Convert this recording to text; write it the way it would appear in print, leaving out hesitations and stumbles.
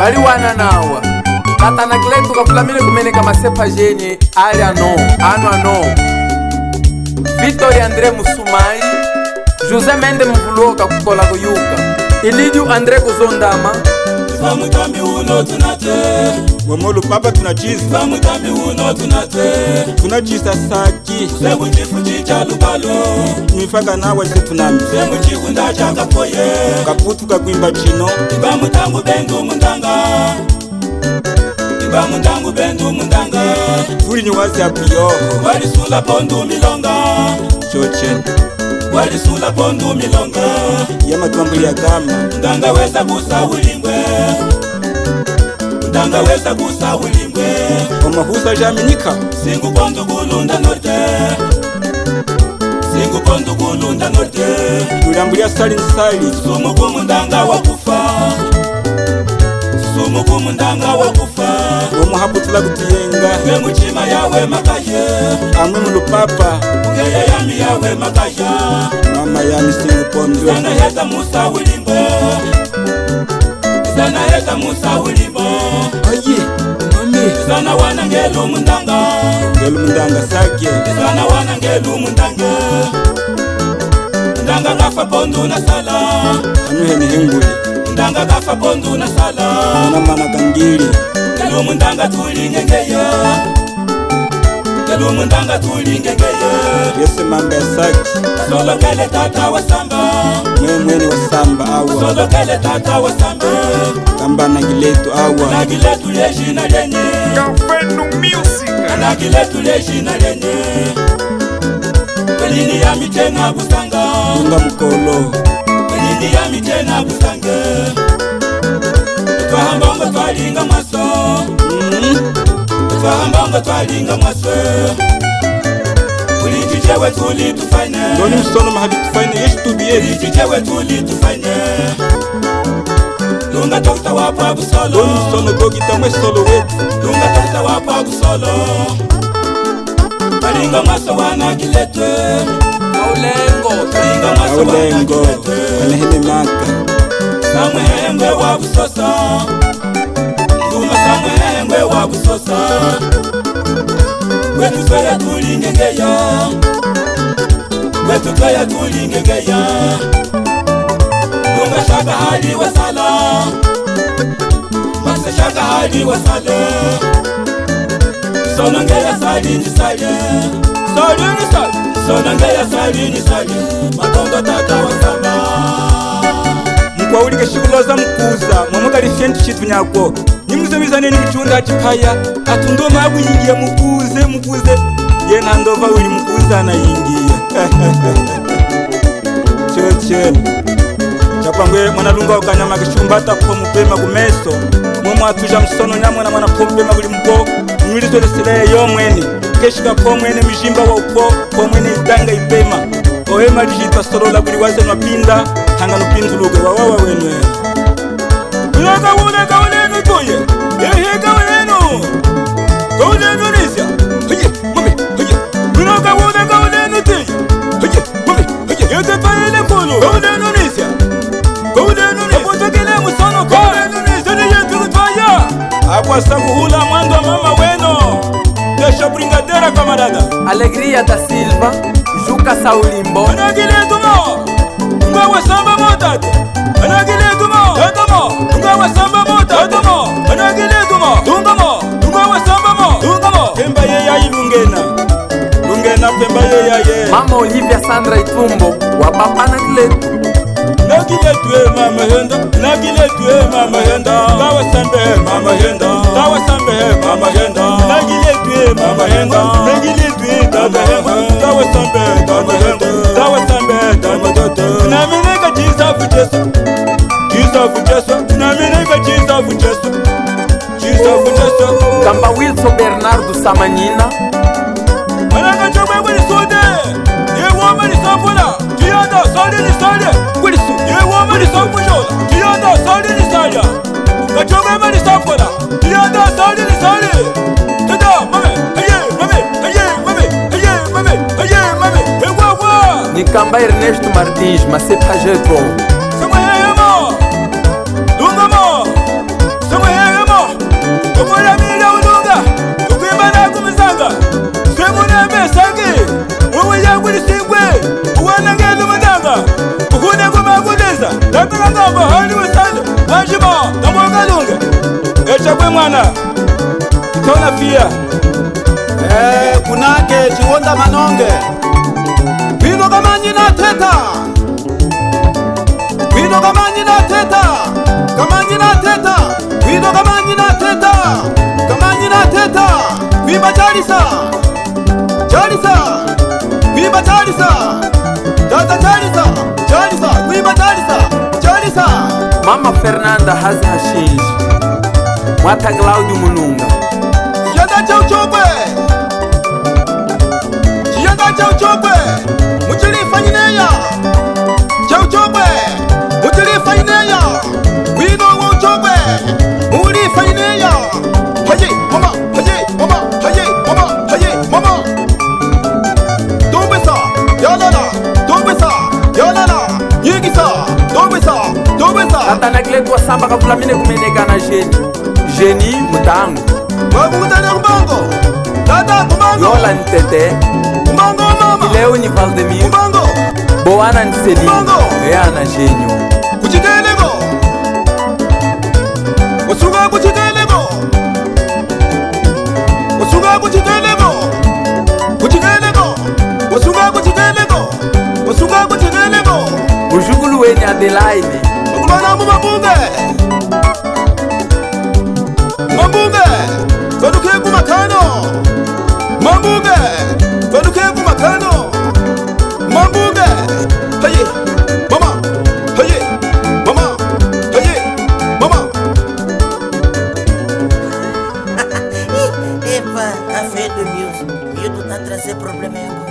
bali wana nawa tata na kletu kafulamile kumeneka masepa jenye ali ano Vitor Andre Musumai José Mende Mvuluoka kukola kuyuka Ilidiu Andre Kuzondama Mutambi uno tunate Wamolu papa tunachizi Mutambi uno tunate tunachisa saki Semu chifu chicha lupalo Mifaka nawa zi tunami Semu chifu ndacha kapoye Kaputu kakwimba chino Iba mutangu bendu mundanga Iba mutangu bendu mundanga Tuli ni wazi apiyoho Wali sula pondu milonga Chochen Wali sula pondu milonga Yama tuambuli ya gama Mundanga weza kusa ulimbwe Mundanga weza kusa ulimbwe Omahusa jaminika Singu pondu kulunda norte Singu pondu kulunda norte Tuliambulia sali nsali Sumu kumundanga wakufa Sumu kumundanga wakufa Omuhapu tula kutiyenga Nge muchima yawe makaye Amwe mulupapa Ngeye yami yawe makaya Mama yami singu pondu Sana heta musa ulimbo Sana heta musa ulimbo Aye, mami Sana wana ngelu mundanga Ngelu mundanga sake Sana wana ngelu mundanga Mundanga gafa pondu na sala Anuhe ni henguli Mundanga gafa pondu na sala Mana kangili Ngelu mundanga tuli ngengeya Ngelu mundanga tuli ngengeya Yese mambe ya saki Solo kele tata wa samba Mweni wa samba awa Solo kele tata wa samba Kamba na giletu awa Nagiletu leji na lenye Kafenu Music Nagiletu leji na lenye Kwelini ya mitenga busanga Unga mkolo Kwelini ya mitenga busanga Twahambongo twalinga maso Twahambongo twalinga maso Ulijijewe tuli tufanye Ndoni msono mahali tufayne yeshi tubiye Ulijijewe tuli tufanye Lunga tokta wapa busolo Ndoni msono dogita mwe solo wetu Lunga tokta wapa busolo Balinga maso wana giletwe Aulengo Balinga maso wana Aulengo giletwe Kanehene maka Samwe hengwe wa busosa Nduma samwe hengwe wa busosa Kwetu twaya tuli ngengeya Kwetu twaya tuli ngengeya Lunga shaka hali wasala Makse shaka hali wasala Sonongeya sali ni sali Sali ni sali Sonongeya sali ni sali Matongo tata wasamba Mkwa ulike shikuloza mkuza Mwamuka lifyentu chitu nyako Nimuze wizane ni mchunda achipaya Atundo magu yingia mukuze Yena ndova uli mkuza na yingia Chochen Chapangwe mwana lunga ukanyama kishumbata po mupema kumeso Mwamu atuja msono nyamwe na mwana po mpema kuli mpo Mwilizo lisile yo mweni Keshika po mwene mjimba wa upo Po mwene idanga ipema Oema lijita sorola kuli waze nwapinda Hanga nupinzuluge wawawa wenwe Ulaka ulenu toye Ehe kaulenu Kaulenu nisya Heye mami heye Ulaka ulenu toye Heye mami heye Yete paile kulu Kaulenu nisya Kaulenu nisya Kapotokele musono kaulenu nisya Ni yetu kutwaya Akwa sakuhula mwando mama weno Desha bringadera kamarada Alegria da Silva Juca Saulimbo Anagiletu mo Nga wasamba motate Anagiletu mo Tatomo Nga wasamba motate Tatomo Anagiletu mo Tungamo Nga wasamba mo Tungamo Pemba ye ya ilungena Lungena pemba ye ya ye Mama Olivia Sandra Itumbo wa Papa Nagiletu Nagiletu mama henda Nagiletu mama henda Tawasambe mama henda Tawasambe mama henda Nagiletu mama henda Nagiletu mama henda Tawasambe mama henda Tawasambe mama henda Namineka Jesus Jesu Jesus Jesu Namineka Jesus Jesu Jesus Jesu Kamba Wilson Bernardo Samanina Ananga chokwe kweli sode Yewa mani sambola Tiyanda sali ni sali Kweli su Yewa mani sambola Tiyanda sali ni sali Kachokwe mani sambola Tiyanda sali ni sali Tada mame Aye mame Aye mame Aye mame Aye mame Ewa wa Ni Kamba Ernesto Martins Masepa Jeto Sama hema Lunga mo Sama wesale wajima namwangalunge echakwe mwana tona fia kunake chiwonda manonge vino kamanyi na teta vino kamanyi na teta kamanyi na teta vino kamanyi na teta kamanyi na teta vimba chalisa chalisa vimba chalisa tata chalisa chalisa vimba chalisa chalisa Mama Fernanda hazi hashinji Mwata Claudio Mununga Chiyanda cha uchokwe Chiyanda cha uchokwe Muchilifanyineya Cha uchokwe Muchilifanyineya Wino wa uchokwe Mulifanyineya Haye mama, haye mama, haye mama, haye mama Dombesa, yalala, dombesa, yalala Yigisa, dombesa, dombesa Tata Nagletu wa samba kavulamine kumeneka na Jeni Jeni Mutangu Mwagutane kumango Tata kumango Yola Ntete Kumango mama Ileo ni Valdemir Kumango Boana ni Celine Kumango Eana Genyo Kuchitelego Wasuga kuchitelego Wasuga kuchitelego Kuchitelego Wasuga kuchitelego Wasuga kuchitelego Ujugulu weni Adelaide Wakulana mu mabunge Mambunge Twaduke kumakano Mambunge Twaduke kumakano Mambunge Haye Mama Haye Mama Haye Mama Epa, a fé do Milton. Milton tá trazendo problema aí.